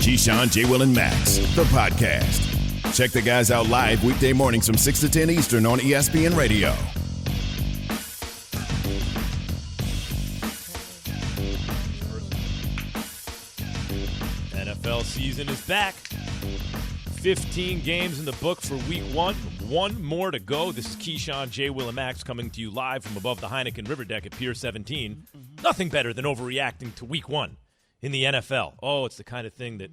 Keyshawn, J. Will, and Max, the podcast. Check the guys out live weekday mornings from 6 to 10 Eastern on ESPN Radio. NFL season is back. 15 games in the book for week one. One more to go. This is Keyshawn, J. Will, and Max coming to you live from above the Heineken River Deck at Pier 17. Nothing better than overreacting to week one in the NFL. Oh, it's the kind of thing that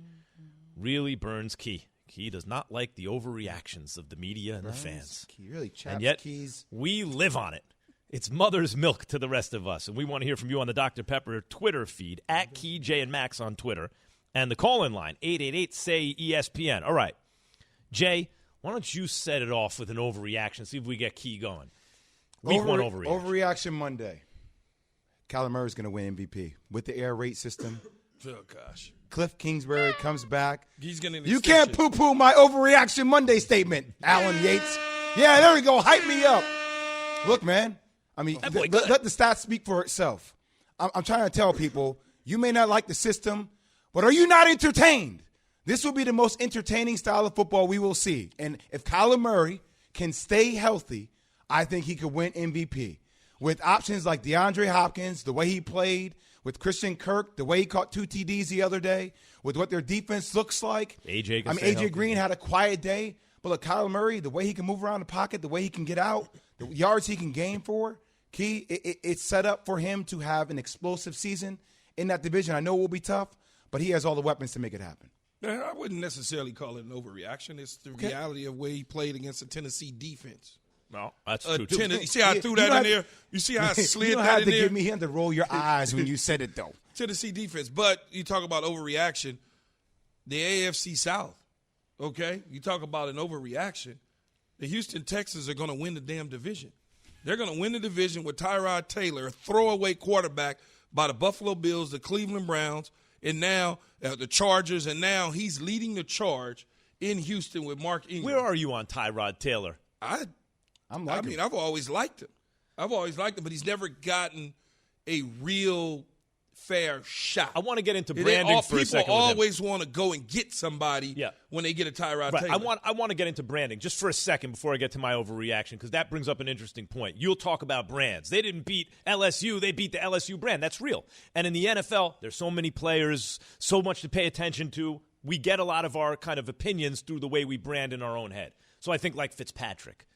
really burns Key. Key does not like the overreactions of the media and the fans. Key really chaps and yet, Keys. we live on it. It's mother's milk to the rest of us. And we want to hear from you on the Dr. Pepper Twitter feed, at Key, J, and Max on Twitter. And the call-in line, 888-SAY-ESPN. All right, Jay, why don't you set it off with an overreaction, see if we get Key going. Week one overreaction. Overreaction Monday. Kyler Murray's going to win MVP with the air raid system. Oh, gosh. Cliff Kingsbury comes back. He's getting You can't poo-poo my overreaction Monday statement, Alan Yates. Yeah, there we go. Hype me up. Look, man. I mean, let the stats speak for itself. I'm trying to tell people, you may not like the system, but are you not entertained? This will be the most entertaining style of football we will see. And if Kyler Murray can stay healthy, I think he could win MVP. With options like DeAndre Hopkins, the way he played, with Christian Kirk, the way he caught 2 TDs the other day, with what their defense looks like. AJ Green had a quiet day. But look, Kyler Murray, the way he can move around the pocket, the way he can get out, the yards he can gain for, Key, it's set up for him to have an explosive season in that division. I know it will be tough, but he has all the weapons to make it happen. I wouldn't necessarily call it an overreaction. It's the reality of where he played against the Tennessee defense. No, that's true, too. You see how I threw that in there? You see how I slid that in there? You don't have to give me him to roll your eyes when you said it, though. Tennessee defense. But you talk about overreaction, the AFC South, okay? You talk about an overreaction. The Houston Texans are going to win the damn division. They're going to win the division with Tyrod Taylor, a throwaway quarterback by the Buffalo Bills, the Cleveland Browns, and now the Chargers, and now he's leading the charge in Houston with Mark Ingram. Where are you on Tyrod Taylor? I've always liked him. But he's never gotten a real fair shot. I want to get into branding for a second. People always want to go and get somebody when they get a Tyrod Taylor. I want to get into branding just for a second before I get to my overreaction, because that brings up an interesting point. You'll talk about brands. They didn't beat LSU. They beat the LSU brand. That's real. And in the NFL, there's so many players, so much to pay attention to. We get a lot of our kind of opinions through the way we brand in our own head. So I think like Fitzpatrick.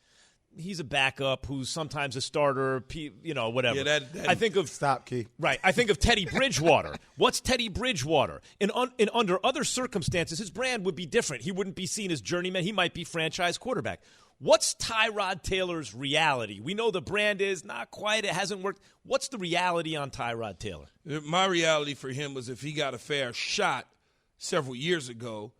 He's a backup who's sometimes a starter, whatever. Yeah, I think of Stop, Key. Right. I think of Teddy Bridgewater. What's Teddy Bridgewater? In under other circumstances, his brand would be different. He wouldn't be seen as journeyman. He might be franchise quarterback. What's Tyrod Taylor's reality? We know the brand is not quite. It hasn't worked. What's the reality on Tyrod Taylor? My reality for him was if he got a fair shot several years ago,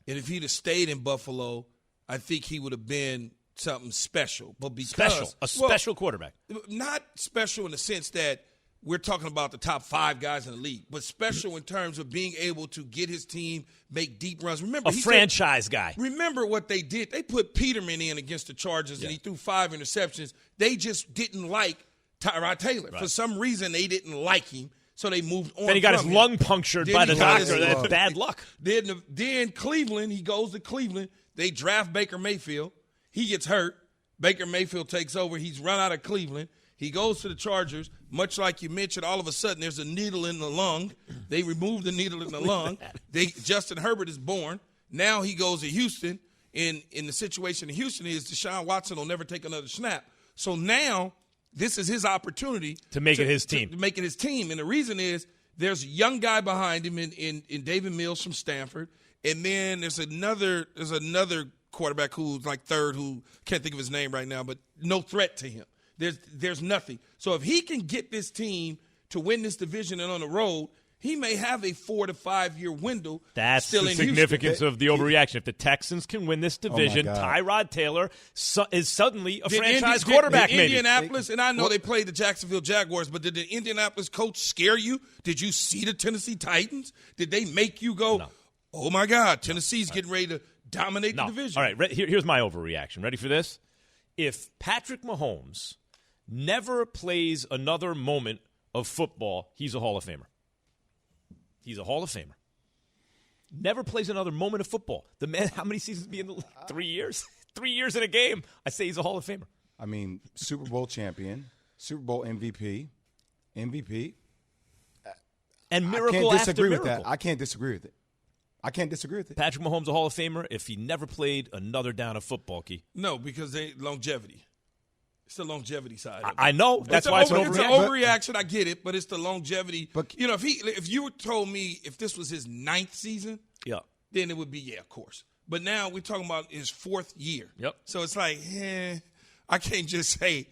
and if he'd have stayed in Buffalo, I think he would have been something special. But because special quarterback. Not special in the sense that we're talking about the top 5 guys in the league, but special in terms of being able to get his team, make deep runs. Remember, a franchise guy. Remember what they did? They put Peterman in against the Chargers, and he threw 5 interceptions. They just didn't like Tyrod Taylor. Right. For some reason, they didn't like him, so they moved on. Then he got his lung punctured by the doctor. That's bad luck. Then Cleveland, he goes to Cleveland. They draft Baker Mayfield. He gets hurt. Baker Mayfield takes over. He's run out of Cleveland. He goes to the Chargers. Much like you mentioned, all of a sudden there's a needle in the lung. They remove the needle in the lung. Justin Herbert is born. Now he goes to Houston. In the situation in Houston is Deshaun Watson will never take another snap. So now this is his opportunity to make it his team. To make it his team. And the reason is there's a young guy behind him in David Mills from Stanford. And then there's another quarterback who's like third, who can't think of his name right now, but no threat to him. There's nothing. So if he can get this team to win this division and on the road, he may have a 4 to 5 year window. That's still the in significance Houston. of the overreaction. If the Texans can win this division, Tyrod Taylor is suddenly a franchise quarterback. Maybe Indianapolis, and I know they played the Jacksonville Jaguars, but did the Indianapolis coach scare you? Did you see the Tennessee Titans? Did they make you go, oh my God, Tennessee's getting ready to dominate the division? All right, here's my overreaction. Ready for this? If Patrick Mahomes never plays another moment of football, he's a Hall of Famer. He's a Hall of Famer. never plays another moment of football. The man, how many seasons be in the league? 3 years? 3 years in a game. I say he's a Hall of Famer. I mean, Super Bowl champion, Super Bowl MVP. And miracle I can't after disagree miracle. with that. I can't disagree with it. Patrick Mahomes a Hall of Famer if he never played another down of football, Key. No, because longevity. It's the longevity side. Of it. I know. That's why it's an It's an overreaction. I get it, but it's the longevity. But if you told me if this was his 9th season, then it would be of course. But now we're talking about his 4th year. Yep. So it's like, I can't say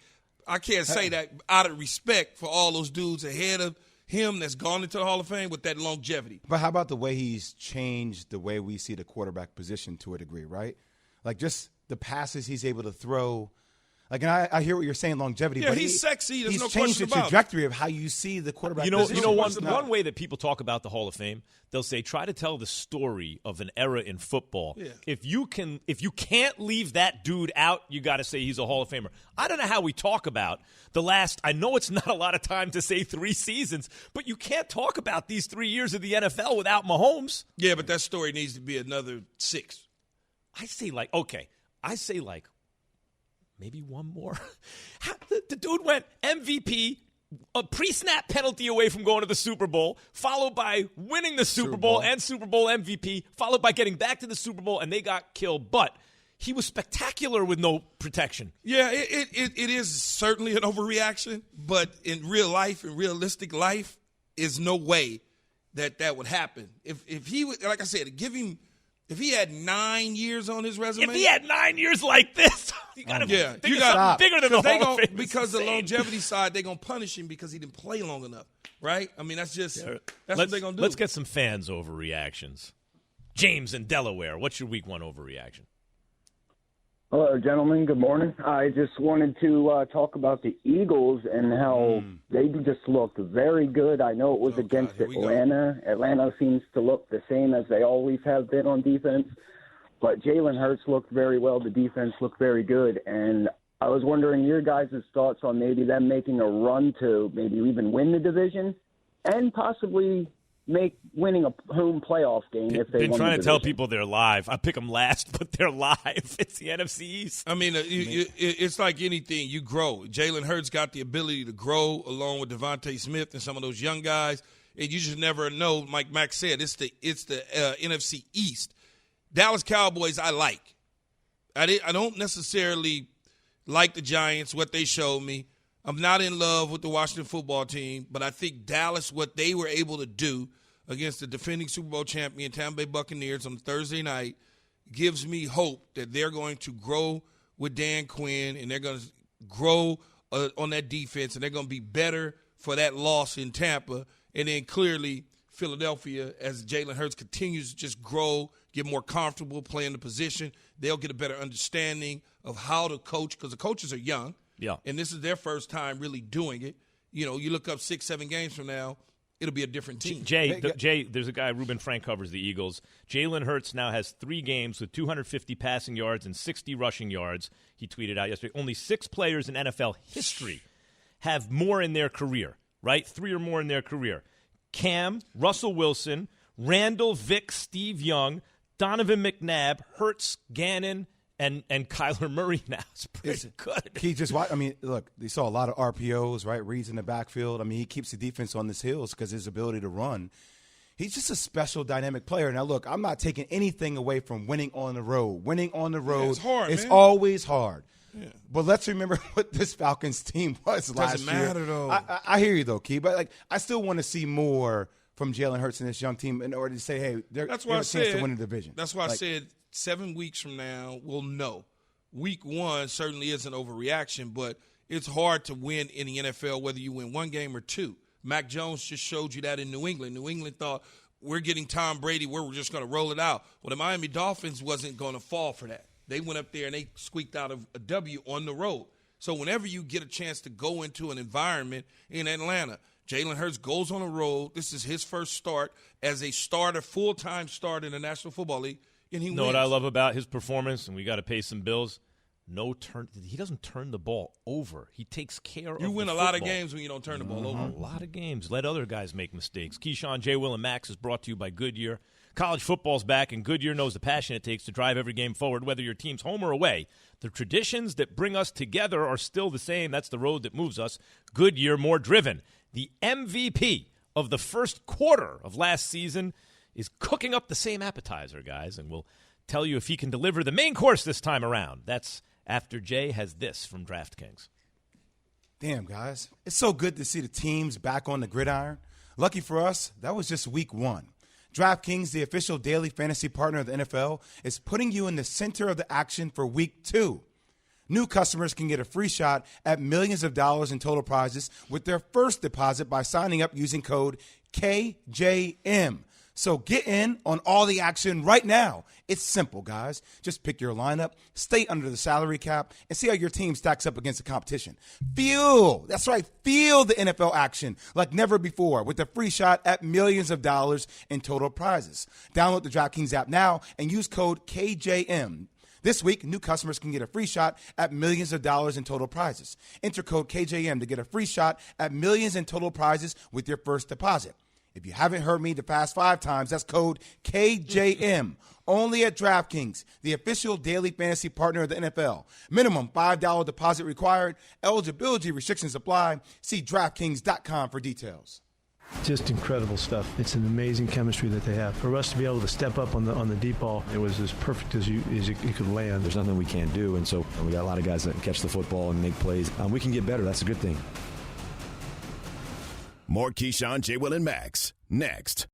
that out of respect for all those dudes ahead of him that's gone into the Hall of Fame with that longevity. But how about the way he's changed the way we see the quarterback position to a degree, right? Like just the passes he's able to throw. Like, and I hear what you're saying, longevity. Yeah, but he's sexy. There's he's no changed question the about it. trajectory of how you see the quarterback position. One way that people talk about the Hall of Fame, they'll say, try to tell the story of an era in football. Yeah. If you can't leave that dude out, you got to say he's a Hall of Famer. I don't know how we talk about the last. I know it's not a lot of time to say 3 seasons, but you can't talk about these 3 years of the NFL without Mahomes. Yeah, but that story needs to be another 6. I say maybe one more. The dude went MVP, a pre-snap penalty away from going to the Super Bowl, followed by winning the Super Bowl and Super Bowl MVP, followed by getting back to the Super Bowl, and they got killed. But he was spectacular with no protection. Yeah, it is certainly an overreaction, but in real life, in realistic life, is no way that would happen. If he would, like I said, if he had 9 years on his resume. If he had 9 years like this, you got to think of something bigger than the Hall of Fame. Because the longevity side, they're going to punish him because he didn't play long enough, right? I mean, that's what they're going to do. Let's get some fans' overreactions. James in Delaware, what's your week 1 overreaction? Hello, gentlemen. Good morning. I just wanted to talk about the Eagles and how they just looked very good. I know it was against Atlanta. Atlanta seems to look the same as they always have been on defense. But Jalen Hurts looked very well. The defense looked very good. And I was wondering your guys' thoughts on maybe them making a run to maybe even win the division and possibly winning a home playoff game if they been won trying the to tell division. people they're live. I pick them last, but they're live. It's the NFC East. I mean, it's like anything. You grow. Jalen Hurts got the ability to grow along with Devontae Smith and some of those young guys. And you just never know. Like Max said, it's the NFC East. Dallas Cowboys, I like. I don't necessarily like the Giants, what they showed me. I'm not in love with the Washington football team, but I think Dallas, what they were able to do against the defending Super Bowl champion Tampa Bay Buccaneers on Thursday night gives me hope that they're going to grow with Dan Quinn and they're going to grow on that defense and they're going to be better for that loss in Tampa. And then clearly Philadelphia, as Jalen Hurts continues to just grow, get more comfortable playing the position, they'll get a better understanding of how to coach because the coaches are young. Yeah. And this is their first time really doing it. You know, you look up 6-7 games from now, it'll be a different team. Jay, there's a guy, Ruben Frank covers the Eagles. Jalen Hurts now has 3 games with 250 passing yards and 60 rushing yards. He tweeted out yesterday. Only 6 players in NFL history have more in their career, right? 3 or more in their career. Cam, Russell Wilson, Randall, Vick, Steve Young, Donovan McNabb, Hurts, Gannon, and Kyler Murray now. It's pretty good. He just watch. I mean, look, they saw a lot of RPOs, right? Reads in the backfield. I mean, he keeps the defense on his heels because his ability to run. He's just a special, dynamic player. Now, look, I'm not taking anything away from winning on the road. Winning on the road, it's hard, it's man. Always hard. Yeah. But let's remember what this Falcons team was last year. Doesn't matter, though. I hear you, though, Key. But, like, I still want to see more from Jalen Hurts and this young team in order to say, hey, they're a chance to win the division. That's why I said 7 weeks from now, we'll know. Week 1 certainly is an overreaction, but it's hard to win in the NFL whether you win 1 game or 2. Mac Jones just showed you that in New England. New England thought, we're getting Tom Brady, we're just going to roll it out. Well, the Miami Dolphins wasn't going to fall for that. They went up there and they squeaked out a W on the road. So whenever you get a chance to go into an environment in Atlanta, Jalen Hurts goes on the road. This is his first start as a starter, full-time starter in the National Football League. And he wins. What I love about his performance, and we got to pay some bills, he doesn't turn the ball over. He takes care of the You win a lot of games when you don't turn the ball over. A lot of games. Let other guys make mistakes. Keyshawn, J. Will, and Max is brought to you by Goodyear. College football's back, and Goodyear knows the passion it takes to drive every game forward, whether your team's home or away. The traditions that bring us together are still the same. That's the road that moves us. Goodyear, more driven. The MVP of the first quarter of last season is cooking up the same appetizer, guys, and we'll tell you if he can deliver the main course this time around. That's after Jay has this from DraftKings. Damn, guys. It's so good to see the teams back on the gridiron. Lucky for us, that was just week 1. DraftKings, the official daily fantasy partner of the NFL, is putting you in the center of the action for week 2. New customers can get a free shot at millions of dollars in total prizes with their first deposit by signing up using code KJM. So get in on all the action right now. It's simple, guys. Just pick your lineup, stay under the salary cap, and see how your team stacks up against the competition. Feel the NFL action like never before with a free shot at millions of dollars in total prizes. Download the DraftKings app now and use code KJM. This week, new customers can get a free shot at millions of dollars in total prizes. Enter code KJM to get a free shot at millions in total prizes with your first deposit. If you haven't heard me the past 5 times, that's code KJM. Only at DraftKings, the official daily fantasy partner of the NFL. Minimum $5 deposit required. Eligibility restrictions apply. See DraftKings.com for details. Just incredible stuff. It's an amazing chemistry that they have. For us to be able to step up on the deep ball, it was as perfect as you could land. There's nothing we can't do, and so we got a lot of guys that can catch the football and make plays. We can get better. That's a good thing. More Keyshawn, J. Will, and Max, next.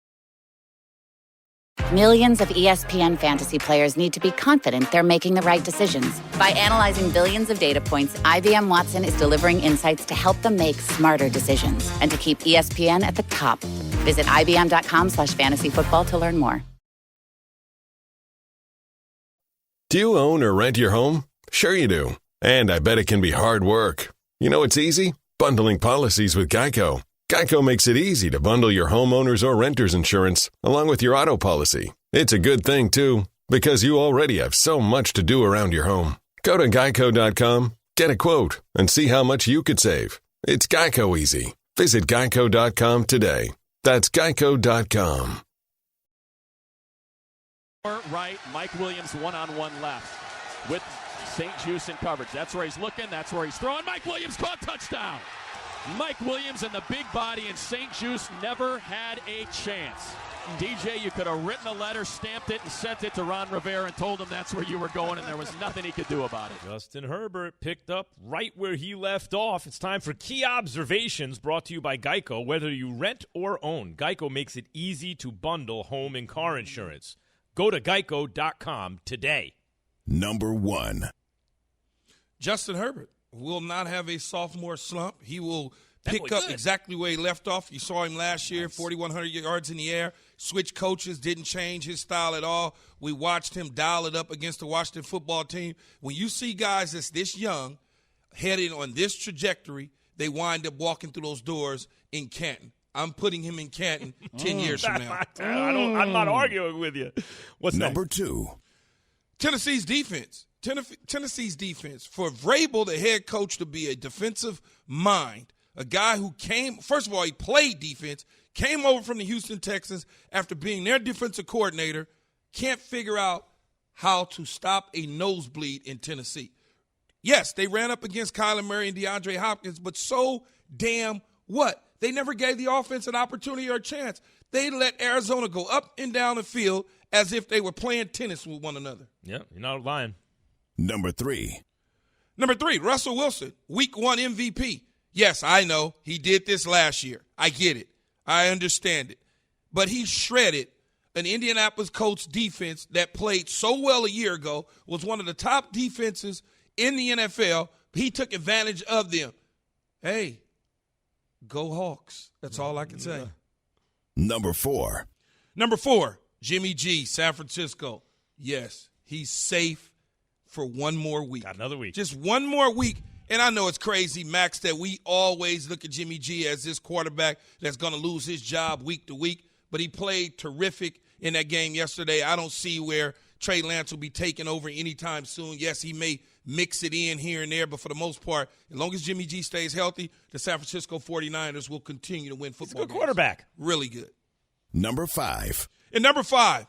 Millions of ESPN fantasy players need to be confident they're making the right decisions. By analyzing billions of data points, IBM Watson is delivering insights to help them make smarter decisions and to keep ESPN at the top. Visit IBM.com/fantasyfootball to learn more. Do you own or rent your home? Sure you do. And I bet it can be hard work. You know it's easy? Bundling policies with Geico. Geico makes it easy to bundle your homeowner's or renter's insurance along with your auto policy. It's a good thing, too, because you already have so much to do around your home. Go to geico.com, get a quote, and see how much you could save. It's Geico easy. Visit geico.com today. That's geico.com. Right, Mike Williams one-on-one left with St. Juste in coverage. That's where he's looking. That's where he's throwing. Mike Williams caught touchdown. Mike Williams and the big body, and St. Juste never had a chance. DJ, you could have written a letter, stamped it, and sent it to Ron Rivera and told him that's where you were going, and there was nothing he could do about it. Justin Herbert picked up right where he left off. It's time for Key Observations, brought to you by Geico. Whether you rent or own, Geico makes it easy to bundle home and car insurance. Go to geico.com today. Number 1. Justin Herbert will not have a sophomore slump. He will pick up exactly where he left off. You saw him last year, 4,100 yards in the air. Switch coaches, didn't change his style at all. We watched him dial it up against the Washington football team. When you see guys that's this young heading on this trajectory, they wind up walking through those doors in Canton. I'm putting him in Canton 10 years from now. I'm not arguing with you. What's Number 2? Tennessee's defense. Tennessee's defense, for Vrabel, the head coach, to be a defensive mind, a guy who came, first of all, he played defense, came over from the Houston Texans after being their defensive coordinator, can't figure out how to stop a nosebleed in Tennessee. Yes, they ran up against Kyler Murray and DeAndre Hopkins, but so damn what? They never gave the offense an opportunity or a chance. They let Arizona go up and down the field as if they were playing tennis with one another. Yeah, you're not lying. Number 3. Russell Wilson, week 1 MVP. Yes, I know. He did this last year. I get it. I understand it. But he shredded an Indianapolis Colts defense that played so well a year ago, was one of the top defenses in the NFL. He took advantage of them. Hey, go Hawks. That's all I can say. Number 4. Jimmy G, San Francisco. Yes, he's safe for one more week. Got another week. Just one more week. And I know it's crazy, Max, that we always look at Jimmy G as this quarterback that's going to lose his job week to week. But he played terrific in that game yesterday. I don't see where Trey Lance will be taking over anytime soon. Yes, he may mix it in here and there, but for the most part, as long as Jimmy G stays healthy, the San Francisco 49ers will continue to win football games. He's a good quarterback. Really good. Number 5. And number 5,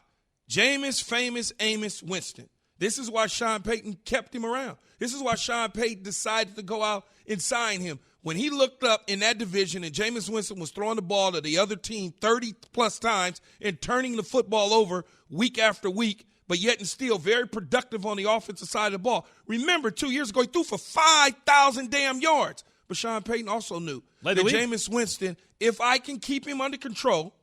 Jameis, famous Amos Winston. This is why Sean Payton kept him around. This is why Sean Payton decided to go out and sign him. When he looked up in that division and Jameis Winston was throwing the ball to the other team 30-plus times and turning the football over week after week, but yet and still very productive on the offensive side of the ball. Remember, 2 years ago, he threw for 5,000 damn yards. But Sean Payton also knew that Jameis Winston, if I can keep him under control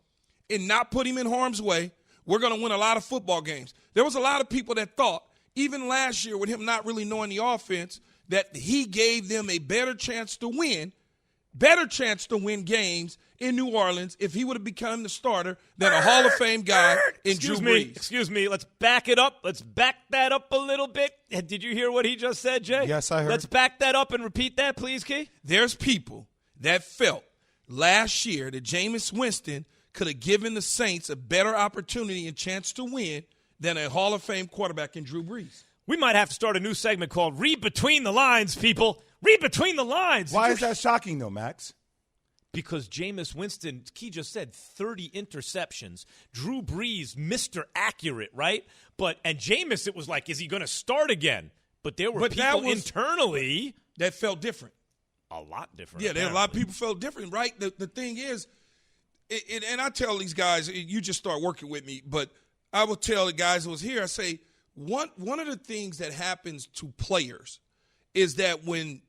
and not put him in harm's way, we're going to win a lot of football games. There was a lot of people that thought, even last year with him not really knowing the offense, that he gave them a better chance to win games in New Orleans if he would have become the starter than a Hall of Fame guy in Drew Brees. Excuse me. Let's back it up. Let's back that up a little bit. Did you hear what he just said, Jay? Yes, I heard. Let's back that up and repeat that, please, Key. There's people that felt last year that Jameis Winston could have given the Saints a better opportunity and chance to win than a Hall of Fame quarterback in Drew Brees. We might have to start a new segment called Read Between the Lines, people. Read between the lines. Why is that shocking, though, Max? Because Jameis Winston, Key just said 30 interceptions. Drew Brees, Mr. Accurate, right? And Jameis, it was like, is he going to start again? But there were people internally that felt different. A lot different. Yeah, there a lot of people felt different, right? The thing is, and I tell these guys, you just start working with me, but I will tell the guys that was here, I say, one of the things that happens to players is that when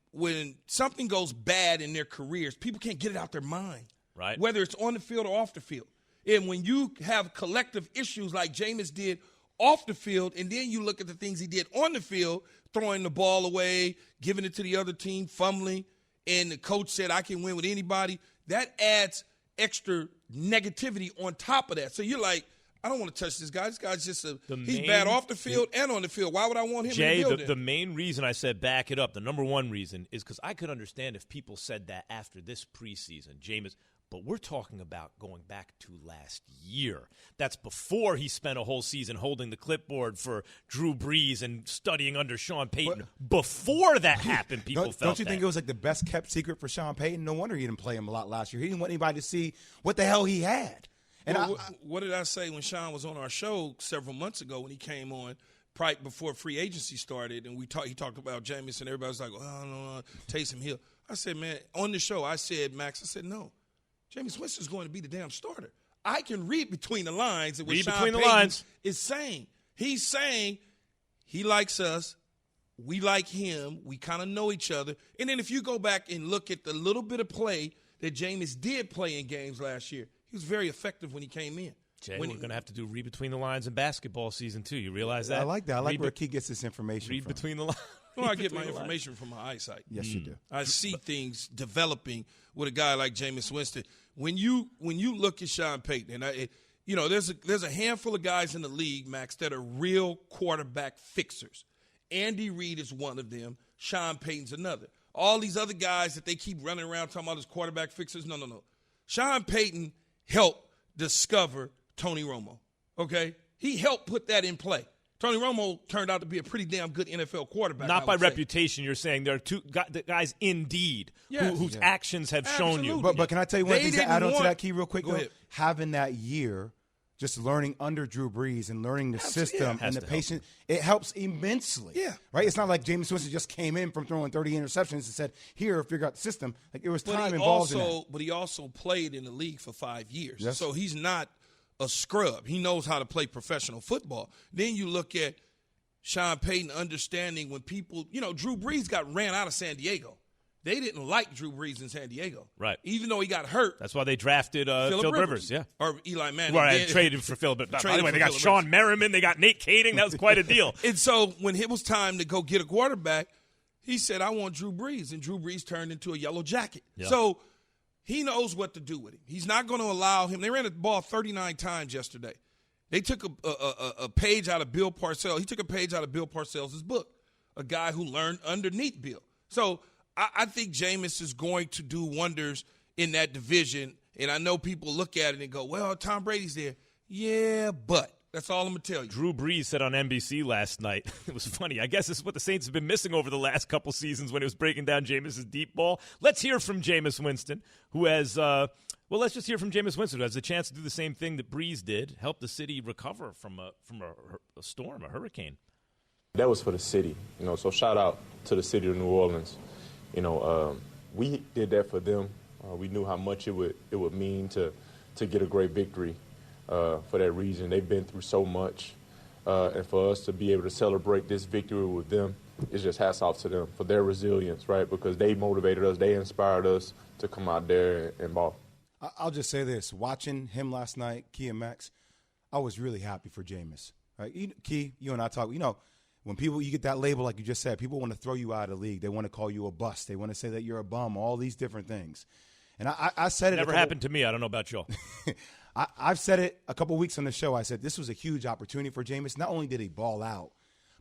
something goes bad in their careers, people can't get it out their mind, right? Whether it's on the field or off the field. And when you have collective issues like Jameis did off the field, and then you look at the things he did on the field, throwing the ball away, giving it to the other team, fumbling, and the coach said, I can win with anybody, that adds extra negativity on top of that. So you're like, I don't want to touch this guy. This guy's just he's bad off the field and on the field. Why would I want him Jay, in the building? The main reason I said back it up, the number one reason, is because I could understand if people said that after this preseason, Jameis. But we're talking about going back to last year. That's before he spent a whole season holding the clipboard for Drew Brees and studying under Sean Payton. Before that happened, people felt Don't you think it was like the best kept secret for Sean Payton? No wonder he didn't play him a lot last year. He didn't want anybody to see what the hell he had. And what did I say when Sean was on our show several months ago when he came on, right before free agency started, and he talked about Jameis, and everybody was like, oh, no, Taysom Hill. I said, man, on the show, I said, Max, I said, no. Jameis Winston's going to be the damn starter. I can read between the lines and what Sean Payton is saying. He's saying he likes us. We like him. We kind of know each other. And then if you go back and look at the little bit of play that Jameis did play in games last year, he was very effective when he came in. Jay, we're going to have to do read between the lines in basketball season 2. You realize that? I like that. I like where Key gets this information read from. Between the lines. Well, I get my information from my eyesight. Yes, you do. I see things developing with a guy like Jameis Winston. When you look at Sean Payton, and there's a handful of guys in the league, Max, that are real quarterback fixers. Andy Reid is one of them. Sean Payton's another. All these other guys that they keep running around talking about as quarterback fixers, no. Sean Payton helped discover Tony Romo, okay? He helped put that in play. Tony Romo turned out to be a pretty damn good NFL quarterback. Not by reputation, you're saying there are two guys indeed whose actions have shown you. But can I tell you one thing to add on to that, Key, real quick? Go ahead. Having that year, just learning under Drew Brees and learning the system and the patience, it helps immensely. Yeah. Right? It's not like Jameis Winston just came in from throwing 30 interceptions and said, here, figure out the system. Like, it was time involved in that. But he also played in the league for 5 years. Yes. So he's not a scrub. He knows how to play professional football. Then you look at Sean Payton understanding when people, Drew Brees got ran out of San Diego. They didn't like Drew Brees in San Diego. Right. Even though he got hurt. That's why they drafted Phil Rivers. Yeah. Or Eli Manning. Well, I traded for Phil. But by the way, they got Sean Merriman. They got Nate Kading. That was quite a deal. And so when it was time to go get a quarterback, he said, I want Drew Brees. And Drew Brees turned into a yellow jacket. Yeah. So he knows what to do with him. He's not going to allow him. They ran the ball 39 times yesterday. They took a page out of Bill Parcells. He took a page out of Bill Parcells' book, a guy who learned underneath Bill. So I think Jameis is going to do wonders in that division. And I know people look at it and go, well, Tom Brady's there. Yeah, but That's all I'm going to tell you. Drew Brees said on NBC last night, it was funny. I guess this is what the Saints have been missing over the last couple seasons when it was breaking down Jameis's deep ball. Let's hear from Jameis Winston, who has let's just hear from Jameis Winston, who has the chance to do the same thing that Brees did, help the city recover from a storm, a hurricane. That was for the city, so shout out to the city of New Orleans. We did that for them. We knew how much it would mean to get a great victory. For that reason, they've been through so much, and for us to be able to celebrate this victory with them, it's just hats off to them for their resilience, right? Because they motivated us, they inspired us to come out there and ball. I'll just say this: watching him last night, Key and Max, I was really happy for Jameis. Right? Key, you and I talk. When you get that label, like you just said, people want to throw you out of the league. They want to call you a bust. They want to say that you're a bum. All these different things. And I said it. Never happened to me. I don't know about y'all. I've said it a couple weeks on the show. I said this was a huge opportunity for Jameis. Not only did he ball out,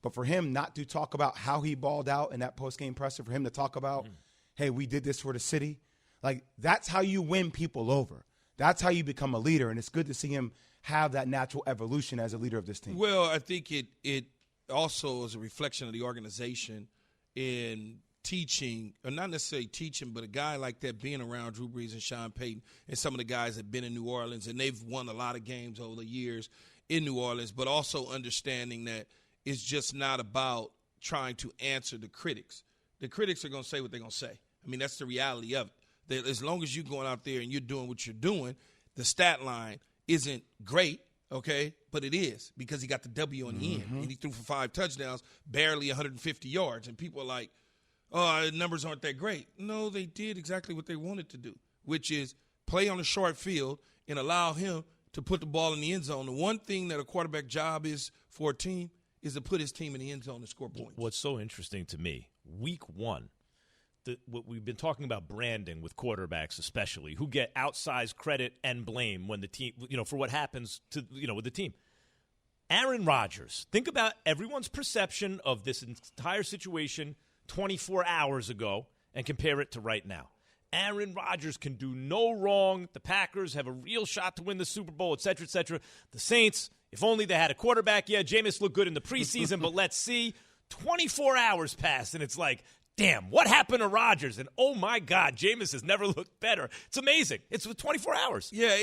but for him not to talk about how he balled out in that post-game presser, for him to talk about, hey, we did this for the city. Like, that's how you win people over. That's how you become a leader, and it's good to see him have that natural evolution as a leader of this team. Well, I think it also is a reflection of the organization in teaching, or not necessarily teaching, but a guy like that being around Drew Brees and Sean Payton and some of the guys that have been in New Orleans, and they've won a lot of games over the years in New Orleans, but also understanding that it's just not about trying to answer the critics. The critics are going to say what they're going to say. I mean, that's the reality of it. That as long as you're going out there and you're doing what you're doing, the stat line isn't great, okay, but it is because he got the W on the end. And he threw for 5 touchdowns, barely 150 yards. And people are like, oh, the numbers aren't that great. No, they did exactly what they wanted to do, which is play on a short field and allow him to put the ball in the end zone. The one thing that a quarterback job is for a team is to put his team in the end zone and score points. What's so interesting to me, week one, what we've been talking about branding with quarterbacks especially, who get outsized credit and blame when the team, for what happens to, with the team. Aaron Rodgers, think about everyone's perception of this entire situation 24 hours ago and compare it to right now. Aaron Rodgers can do no wrong. The Packers have a real shot to win the Super Bowl, et cetera, et cetera. The Saints, if only they had a quarterback. Yeah, Jameis looked good in the preseason, but let's see. 24 hours passed, and it's like, damn, what happened to Rodgers? And, oh, my God, Jameis has never looked better. It's amazing. It's 24 hours. Yeah,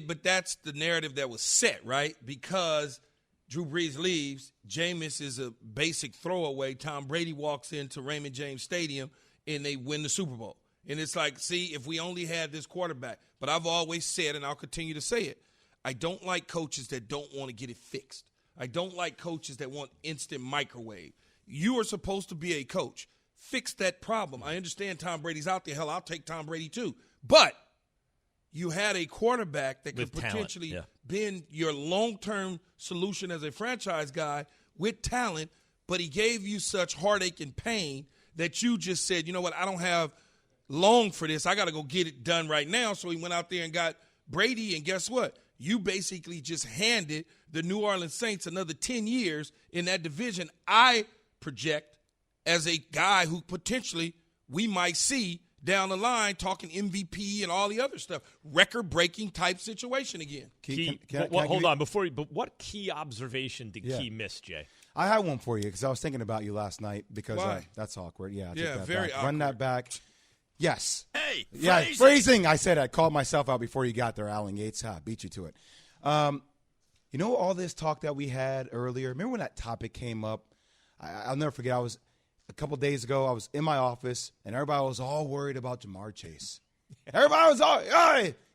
but that's the narrative that was set, right? Because Drew Brees leaves, Jameis is a basic throwaway. Tom Brady walks into Raymond James Stadium, and they win the Super Bowl. And it's like, see, if we only had this quarterback. But I've always said, and I'll continue to say it, I don't like coaches that don't want to get it fixed. I don't like coaches that want instant microwave. You are supposed to be a coach. Fix that problem. I understand Tom Brady's out there. Hell, I'll take Tom Brady too. But you had a quarterback that could potentially been your long-term solution as a franchise guy with talent, but he gave you such heartache and pain that you just said, you know what, I don't have long for this. I got to go get it done right now. So he went out there and got Brady, and guess what? You basically just handed the New Orleans Saints another 10 years in that division. I project as a guy who potentially we might see down the line talking MVP and all the other stuff, record-breaking type situation again. Hold on, but what key observation did Key miss, Jay? I had one for you because I was thinking about you last night because that's awkward. Yeah, very awkward. Run that back. Yes. Hey, phrasing. I said I called myself out before you got there, Alan Yates. Beat you to it. All this talk that we had earlier, remember when that topic came up? I'll never forget. A couple days ago, I was in my office, and everybody was all worried about Jamar Chase. Everybody was all,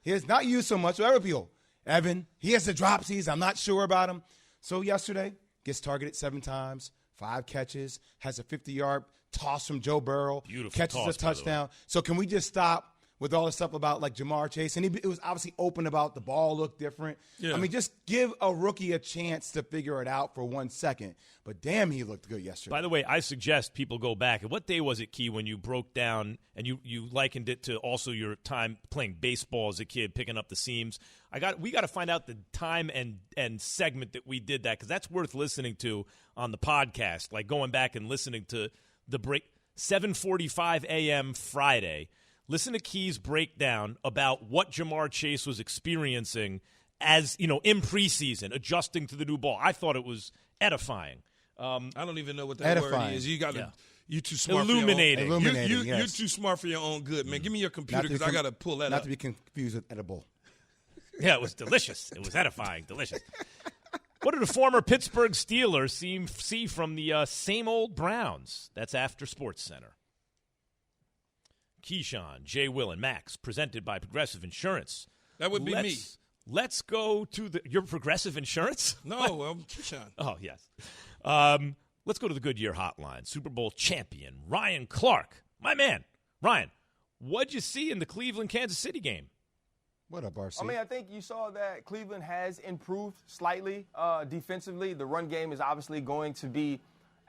he has not used so much with other people. Evan, he has the dropsies. I'm not sure about him. So yesterday, gets targeted 7 times, 5 catches, has a 50-yard toss from Joe Burrow, catches a touchdown. So can we just stop with all the stuff about, like, Jamar Chase? And it was obviously open about the ball looked different. Yeah. I mean, just give a rookie a chance to figure it out for 1 second. But, damn, he looked good yesterday. By the way, I suggest people go back. And what day was it, Key, when you broke down and you likened it to also your time playing baseball as a kid, picking up the seams? We got to find out the time and segment that we did that, because that's worth listening to on the podcast, like going back and listening to the break, 7:45 a.m. Friday. Listen to Key's breakdown about what Jamar Chase was experiencing as, in preseason, adjusting to the new ball. I thought it was edifying. I don't even know what that word is. You got to. You too smart Illuminating. for your own. Illuminating, You're too smart for your own good, man. Give me your computer because I got to pull that up. Not to be confused with edible. Yeah, it was delicious. It was edifying. Delicious. What did the former Pittsburgh Steelers see from the same old Browns? That's after Sports Center. Keyshawn, Jay, Will, and Max, presented by Progressive Insurance. That would be me. Let's go to your Progressive Insurance? No, I'm Keyshawn. Oh, yes. Let's go to the Goodyear Hotline. Super Bowl champion Ryan Clark. My man. Ryan, what'd you see in the Cleveland-Kansas City game? What up, RC? I think you saw that Cleveland has improved slightly defensively. The run game is obviously going to be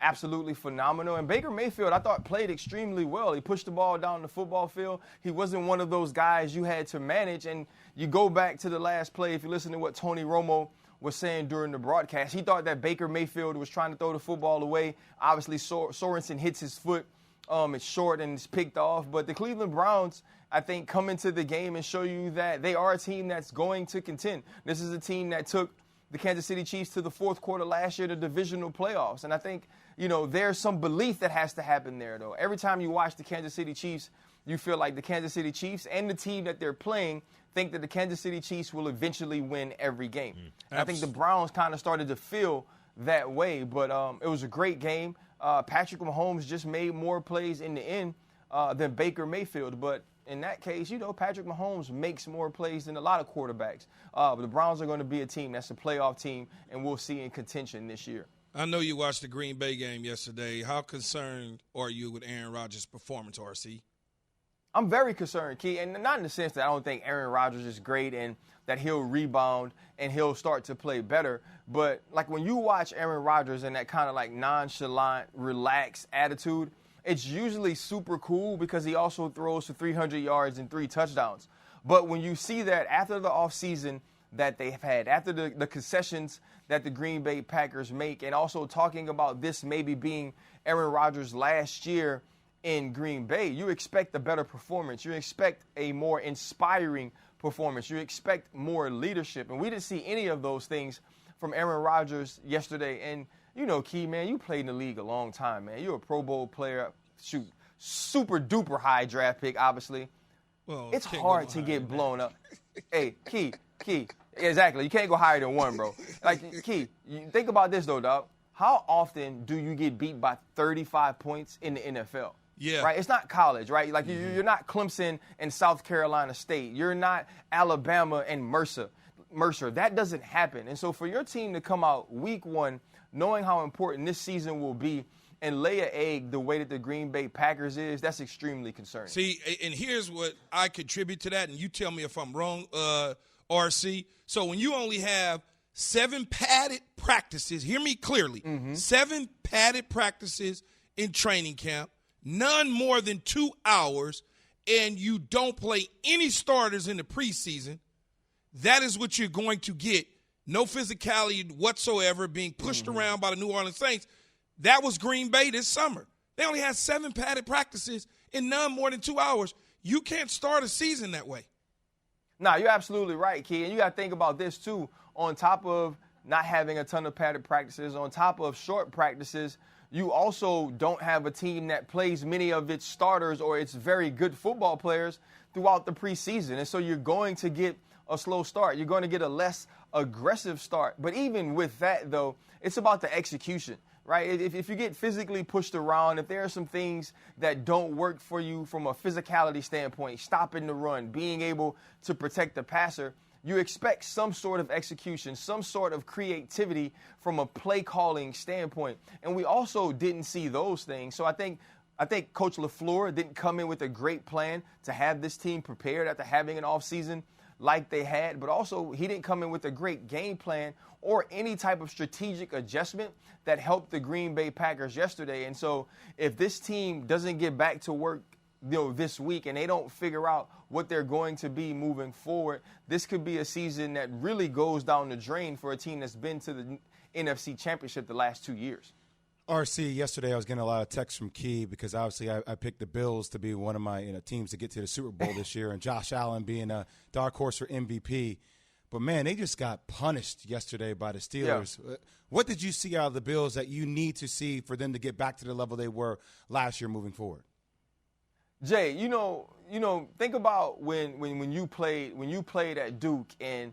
absolutely phenomenal. And Baker Mayfield, I thought, played extremely well. He pushed the ball down the football field. He wasn't one of those guys you had to manage. And you go back to the last play, if you listen to what Tony Romo was saying during the broadcast, he thought that Baker Mayfield was trying to throw the football away. Obviously, Sorensen hits his foot. It's short and it's picked off. But the Cleveland Browns, I think, come into the game and show you that they are a team that's going to contend. This is a team that took the Kansas City Chiefs to the fourth quarter last year, the divisional playoffs. And I think, there's some belief that has to happen there, though. Every time you watch the Kansas City Chiefs, you feel like the Kansas City Chiefs and the team that they're playing think that the Kansas City Chiefs will eventually win every game. And I think the Browns kind of started to feel that way, but it was a great game. Patrick Mahomes just made more plays in the end than Baker Mayfield, but in that case, Patrick Mahomes makes more plays than a lot of quarterbacks. But the Browns are going to be a team that's a playoff team, and we'll see in contention this year. I know you watched the Green Bay game yesterday. How concerned are you with Aaron Rodgers' performance, RC? I'm very concerned, Key, and not in the sense that I don't think Aaron Rodgers is great and that he'll rebound and he'll start to play better. But, when you watch Aaron Rodgers and that kind of, nonchalant, relaxed attitude, it's usually super cool because he also throws for 300 yards and 3 touchdowns. But when you see that after the offseason that they've had, after the concessions that the Green Bay Packers make, and also talking about this maybe being Aaron Rodgers' last year in Green Bay, you expect a better performance. You expect a more inspiring performance. You expect more leadership. And we didn't see any of those things from Aaron Rodgers yesterday. And, Key, man, you played in the league a long time, man. You're a Pro Bowl player. Shoot, super-duper high draft pick, obviously. Well, it's hard to get blown up. Hey, Key, exactly. You can't go higher than 1, bro. Key, think about this, though, dog. How often do you get beat by 35 points in the NFL? Yeah. Right? It's not college, right? You're not Clemson and South Carolina State. You're not Alabama and Mercer. That doesn't happen. And so for your team to come out week 1, knowing how important this season will be, and lay an egg the way that the Green Bay Packers is, that's extremely concerning. See, and here's what I contribute to that, and you tell me if I'm wrong, RC. So when you only have 7 padded practices, hear me clearly, 7 padded practices in training camp, none more than 2 hours, and you don't play any starters in the preseason, that is what you're going to get. No physicality whatsoever, being pushed around by the New Orleans Saints. That was Green Bay this summer. They only had 7 padded practices in none more than 2 hours. You can't start a season that way. No, you're absolutely right, Key. And you got to think about this, too. On top of not having a ton of padded practices, on top of short practices, you also don't have a team that plays many of its starters or its very good football players throughout the preseason. And so you're going to get a slow start. You're going to get a less aggressive start. But even with that, though, it's about the execution. Right? If you get physically pushed around, if there are some things that don't work for you from a physicality standpoint, stopping the run, being able to protect the passer, you expect some sort of execution, some sort of creativity from a play calling standpoint. And we also didn't see those things. So I think Coach LaFleur didn't come in with a great plan to have this team prepared after having an offseason like they had, but also he didn't come in with a great game plan or any type of strategic adjustment that helped the Green Bay Packers yesterday. And so if this team doesn't get back to work this week and they don't figure out what they're going to be moving forward, this could be a season that really goes down the drain for a team that's been to the NFC Championship the last 2 years. RC, yesterday I was getting a lot of texts from Key because obviously I picked the Bills to be one of my teams to get to the Super Bowl this year, and Josh Allen being a dark horse for MVP. But, man, they just got punished yesterday by the Steelers. Yeah. What did you see out of the Bills that you need to see for them to get back to the level they were last year moving forward? Jay, you know, think about when you played at Duke and,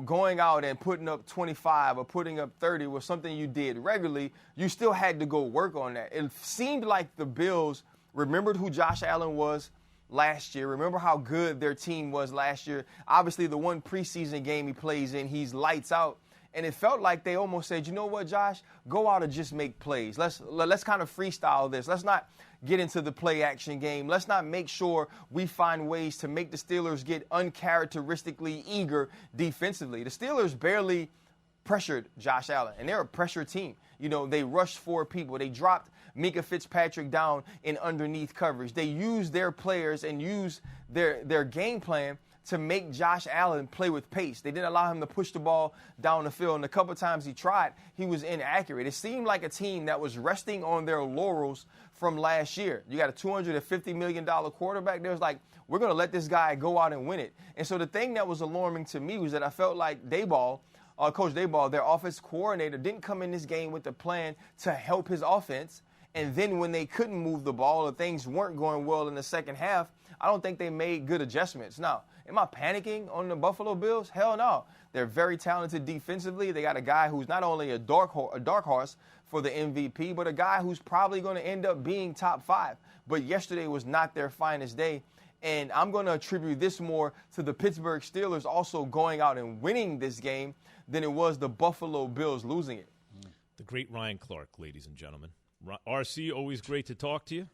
going out and putting up 25 or putting up 30 was something you did regularly. You still had to go work on that. It seemed like the Bills remembered who Josh Allen was last year. Remember how good their team was last year. Obviously, the one preseason game he plays in, he's lights out. And it felt like they almost said, you know what, Josh, go out and just make plays. Let's kind of freestyle this. Let's not get into the play action game. Let's not make sure we find ways to make the Steelers get uncharacteristically eager defensively. The Steelers barely pressured Josh Allen, and they're a pressure team. They rushed 4 people. They dropped Minka Fitzpatrick down in underneath coverage. They used their players and used their game plan to make Josh Allen play with pace. They didn't allow him to push the ball down the field, and a couple times he tried, he was inaccurate. It seemed like a team that was resting on their laurels from last year. You got a $250 million quarterback. There was like, we're going to let this guy go out and win it. And so the thing that was alarming to me was that I felt like Coach Daboll, their offense coordinator, didn't come in this game with a plan to help his offense. And then when they couldn't move the ball or things weren't going well in the second half, I don't think they made good adjustments. Now, am I panicking on the Buffalo Bills? Hell no. They're very talented defensively. They got a guy who's not only a dark horse for the MVP, but a guy who's probably going to end up being top 5. But yesterday was not their finest day. And I'm going to attribute this more to the Pittsburgh Steelers also going out and winning this game than it was the Buffalo Bills losing it. The great Ryan Clark, ladies and gentlemen. RC, always great to talk to you,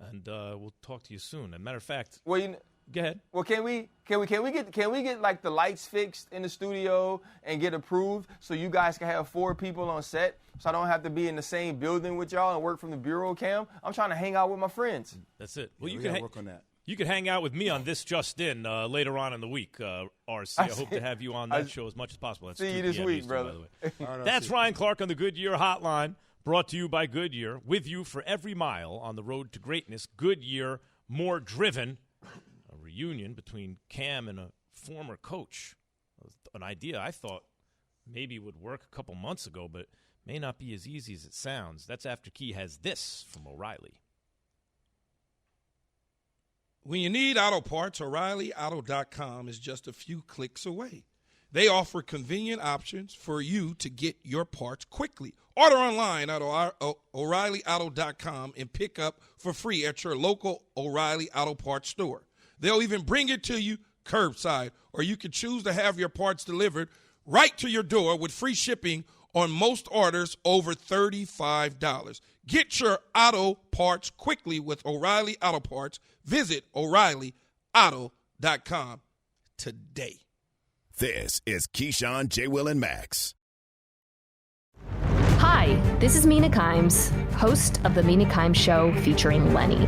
and we'll talk to you soon. As a matter of fact, go ahead. Well, can we get like the lights fixed in the studio and get approved so you guys can have 4 people on set, so I don't have to be in the same building with y'all and work from the bureau cam? I'm trying to hang out with my friends. That's it. Well, you can work on that. You could hang out with me on This Just In later on in the week, RC. I hope to have you on that show as much as possible. That's see you this week, brother. By the way. That's Ryan Clark on the Goodyear Hotline, brought to you by Goodyear, with you for every mile on the road to greatness. Goodyear, more driven. A reunion between Cam and a former coach. An idea I thought maybe would work a couple months ago, but may not be as easy as it sounds. That's after Key has this from O'Reilly. When you need auto parts, O'ReillyAuto.com is just a few clicks away. They offer convenient options for you to get your parts quickly. Order online at O'ReillyAuto.com and pick up for free at your local O'Reilly Auto Parts store. They'll even bring it to you curbside, or you can choose to have your parts delivered right to your door with free shipping on most orders over $35. Get your auto parts quickly with O'Reilly Auto Parts. Visit O'ReillyAuto.com today. This is Keyshawn, J. Will, and Max. Hi, this is Mina Kimes, host of The Mina Kimes Show featuring Lenny.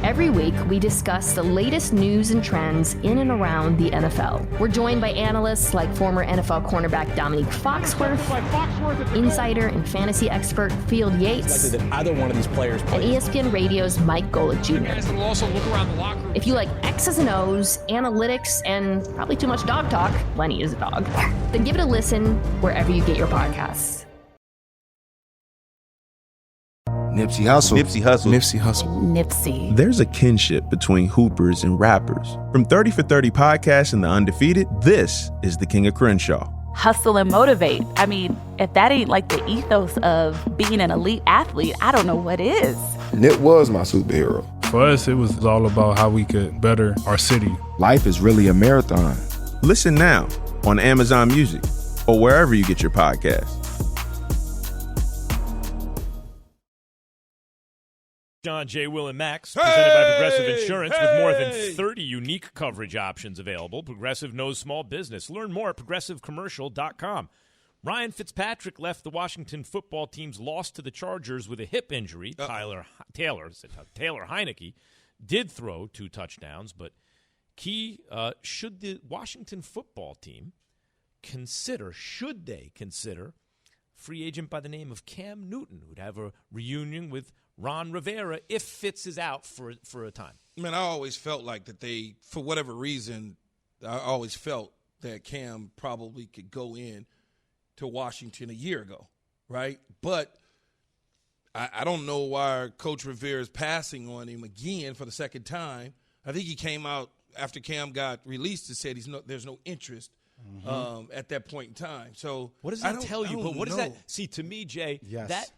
Every week, we discuss the latest news and trends in and around the NFL. We're joined by analysts like former NFL cornerback Dominique Foxworth, insider and fantasy expert Field Yates, that either one of these players and ESPN Radio's Mike Golick Jr. If you like X's and O's, analytics, and probably too much dog talk, Lenny is a dog, then give it a listen wherever you get your podcasts. Nipsey Hussle. Nipsey Hussle. Nipsey Hussle. Nipsey. There's a kinship between hoopers and rappers. From 30 for 30 Podcasts and The Undefeated, this is the King of Crenshaw. Hustle and motivate. I mean, if that ain't like the ethos of being an elite athlete, I don't know what is. Nip was my superhero. For us, it was all about how we could better our city. Life is really a marathon. Listen now on Amazon Music or wherever you get your podcasts. John, J. Will, and Max, presented by Progressive Insurance, with more than 30 unique coverage options available. Progressive knows small business. Learn more at progressivecommercial.com. Ryan Fitzpatrick left the Washington football team's loss to the Chargers with a hip injury. Taylor Heineke did throw 2 touchdowns, but should the Washington football team consider free agent by the name of Cam Newton, who'd have a reunion with Ron Rivera if Fitz is out for a time? Man, I always felt like that they, for whatever reason, I always felt that Cam probably could go in to Washington a year ago, right? But I don't know why Coach Rivera is passing on him again for the second time. I think he came out after Cam got released and said there's no interest at that point in time. So what does that tell you? But what does that see to me, Jay? Yes.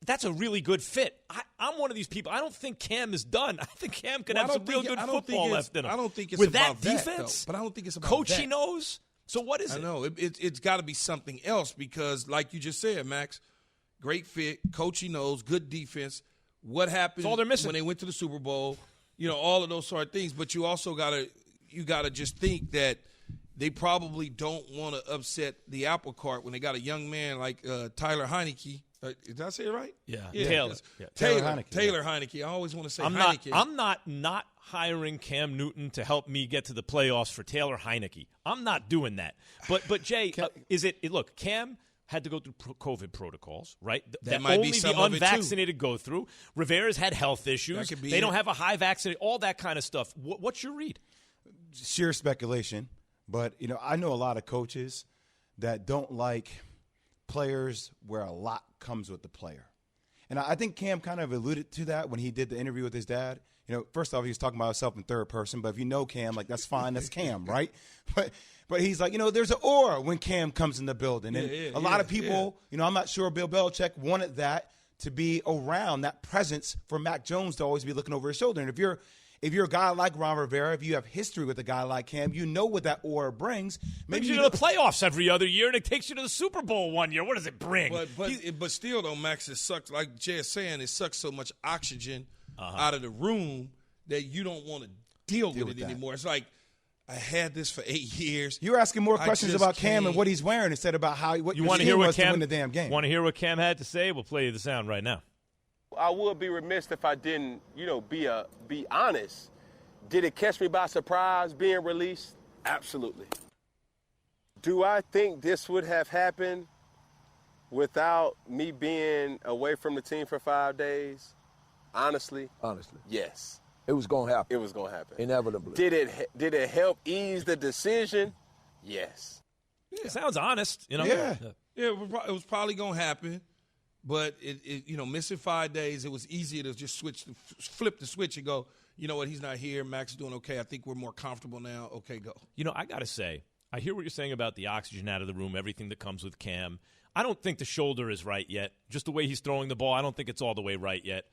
That's a really good fit. I'm one of these people. I don't think Cam is done. I think Cam can have some real good football left in him. I don't think it's with about that defense. But I don't think it's about Coach that. He knows. So what is it? I know it's got to be something else because, like you just said, Max, great fit, coach he knows, good defense. What happened all they're missing when they went to the Super Bowl? All of those sort of things. But you also gotta just think that they probably don't want to upset the apple cart when they got a young man like Tyler Heineke. Did I say it right? Yeah. Taylor Heineke. Taylor Heineke. I always want to say Heineke. Heineke. I'm not hiring Cam Newton to help me get to the playoffs for Taylor Heineke. I'm not doing that. But Jay, look, Cam had to go through COVID protocols, right? That might only be some the of it, too. unvaccinated go through. Rivera's had health issues. They don't have a high vaccinated, all that kind of stuff. What's your read? Sheer speculation, but I know a lot of coaches that don't like players where a lot comes with the player. And I think Cam kind of alluded to that when he did the interview with his dad. First off, he was talking about himself in third person, but if you know Cam, that's fine, that's Cam, right? But he's like, there's an aura when Cam comes in the building. And a lot of people, I'm not sure Bill Belichick wanted that to be around, that presence for Mac Jones to always be looking over his shoulder. And if you're a guy like Ron Rivera, if you have history with a guy like Cam, you know what that aura brings. Maybe you to the playoffs every other year, and it takes you to the Super Bowl one year. What does it bring? But still, though, Max, it sucks. Like Jay is saying, it sucks so much oxygen out of the room that you don't want to deal with it anymore. It's like, I had this for 8 years. You're asking more questions about Cam and what he's wearing instead about what you want to hear what Cam to win the damn game. Want to hear what Cam had to say? We'll play you the sound right now. I would be remiss if I didn't, be honest. Did it catch me by surprise being released? Absolutely. Do I think this would have happened without me being away from the team for 5 days? Honestly, yes. It was going to happen. It was going to happen. Inevitably. Did it help ease the decision? Yes. Yeah. It sounds honest. Yeah, it was probably going to happen. But, missing 5 days, it was easier to just flip the switch and go, you know what, he's not here. Max is doing okay. I think we're more comfortable now. Okay, go. I got to say, I hear what you're saying about the oxygen out of the room, everything that comes with Cam. I don't think the shoulder is right yet. Just the way he's throwing the ball, I don't think it's all the way right yet.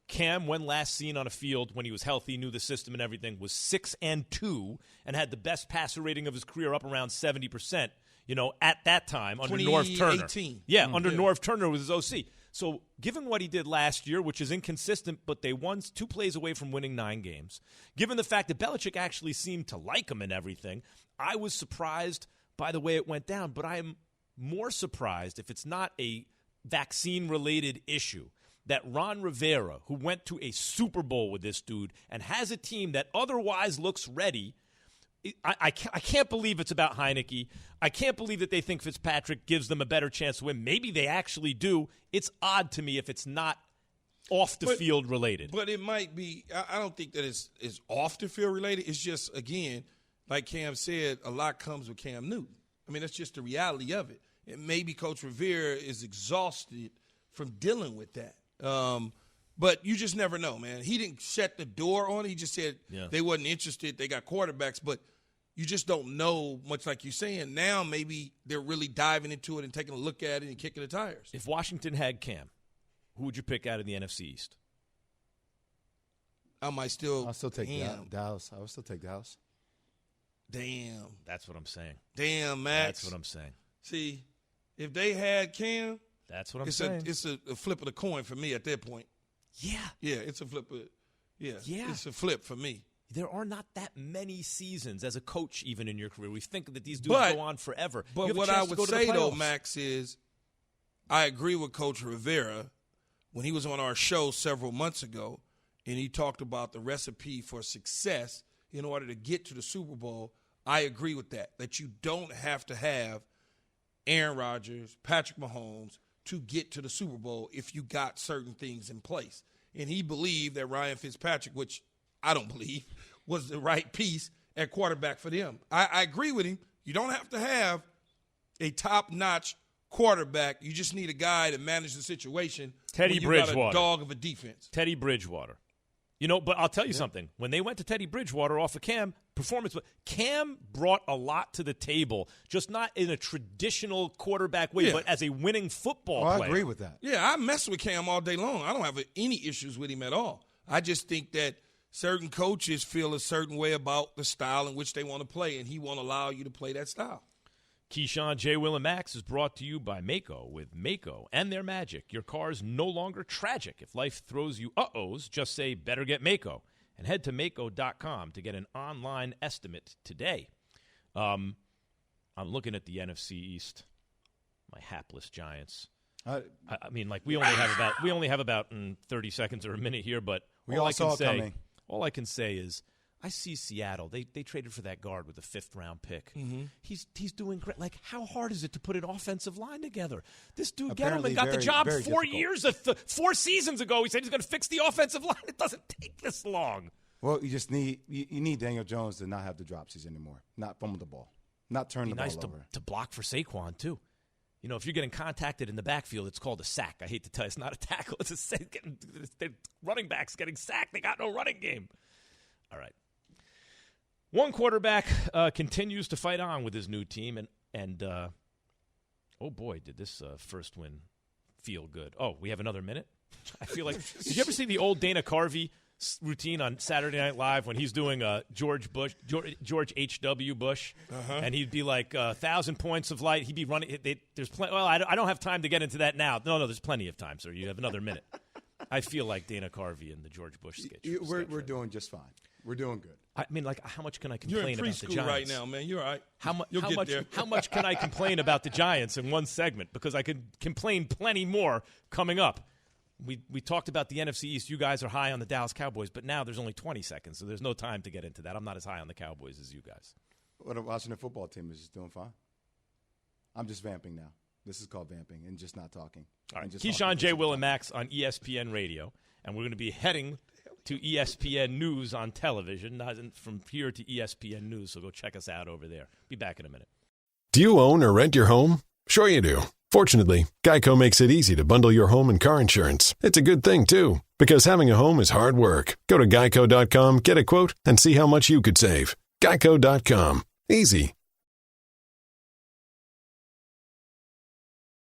Cam, when last seen on a field when he was healthy, knew the system and everything, was 6-2 and had the best passer rating of his career up around 70%, at that time under Norv Turner. Yeah, under Norv Turner was his OC. So given what he did last year, which is inconsistent, but they won 2 plays away from winning 9 games, given the fact that Belichick actually seemed to like him and everything, I was surprised by the way it went down. But I am more surprised if it's not a vaccine-related issue that Ron Rivera, who went to a Super Bowl with this dude and has a team that otherwise looks ready, I can't believe it's about Heineke. I can't believe that they think Fitzpatrick gives them a better chance to win. Maybe they actually do. It's odd to me if it's not off the field related. But it might be. I don't think that it's off the field related. It's just, again, like Cam said, a lot comes with Cam Newton. I mean, that's just the reality of it. And maybe Coach Rivera is exhausted from dealing with that. But you just never know, man. He didn't shut the door on it. He just said they wasn't interested. They got quarterbacks, but you just don't know, much like you're saying. Now maybe they're really diving into it and taking a look at it and kicking the tires. If Washington had Cam, who would you pick out of the NFC East? I'll still take Dallas. I would still take Dallas. Damn. That's what I'm saying. Damn, Max. That's what I'm saying. See, if they had Cam, that's what I'm saying. It's a flip of the coin for me at that point. Yeah. Yeah, it's a flip. It's a flip for me. There are not that many seasons as a coach even in your career. We think that these dudes go on forever. But what I would say, though, Max, is I agree with Coach Rivera when he was on our show several months ago and he talked about the recipe for success in order to get to the Super Bowl. I agree with that you don't have to have Aaron Rodgers, Patrick Mahomes to get to the Super Bowl if you got certain things in place. And he believed that Ryan Fitzpatrick, which I don't believe, was the right piece at quarterback for them. I agree with him. You don't have to have a top-notch quarterback. You just need a guy to manage the situation. Teddy Bridgewater. Got a dog of a defense. Teddy Bridgewater. You know, but I'll tell you something. When they went to Teddy Bridgewater off of Cam, Cam brought a lot to the table, just not in a traditional quarterback way, but as a winning football player. I agree with that. Yeah, I mess with Cam all day long. I don't have any issues with him at all. I just think that certain coaches feel a certain way about the style in which they want to play, and he won't allow you to play that style. Keyshawn, J. Will, and Max is brought to you by Mako. With Mako and their magic, your car's no longer tragic. If life throws you uh-ohs, just say, better get Mako. And head to Mako.com to get an online estimate today. I'm looking at the NFC East. My hapless Giants. I mean, like we only have about 30 seconds or a minute here, but all I can say is I see Seattle. They traded for that guard with a 5th-round pick. Mm-hmm. He's doing great. Like, how hard is it to put an offensive line together? This dude Apparently Gettleman got the job 4 difficult. seasons ago. He said he's going to fix the offensive line. It doesn't take this long. Well, you just need Daniel Jones to not have the dropsies anymore, not fumble the ball, not turn the ball over. To block for Saquon too. You know, if you're getting contacted in the backfield, it's called a sack. I hate to tell you, it's not a tackle. It's a sack. Running backs getting sacked. They got no running game. All right. One quarterback continues to fight on with his new team, and oh boy, did this first win feel good. Oh, we have another minute? I feel like – did you ever see the old Dana Carvey routine on Saturday Night Live when he's doing George H.W. Bush, and he'd be like 1,000 points of light. He'd be running there's plenty. Well, I don't have time to get into that now. No, there's plenty of time, sir. You have another minute. I feel like Dana Carvey in the George Bush sketch. We're doing just fine. We're doing good. I mean, like, how much can I complain about the Giants? You're in preschool right now, man. You're all right. How much can I complain about the Giants in one segment? Because I could complain plenty more coming up. We talked about the NFC East. You guys are high on the Dallas Cowboys, but now there's only 20 seconds, so there's no time to get into that. I'm not as high on the Cowboys as you guys. Well, the Washington football team is just doing fine. I'm just vamping now. This is called vamping and just not talking. All right. Keyshawn, J. Will, and Max on ESPN Radio, and we're going to be heading to ESPN News on television, not from here to ESPN News, so go check us out over there. Be back in a minute. Do you own or rent your home? Sure you do. Fortunately, Geico makes it easy to bundle your home and car insurance. It's a good thing, too, because having a home is hard work. Go to geico.com, get a quote, and see how much you could save. Geico.com. Easy.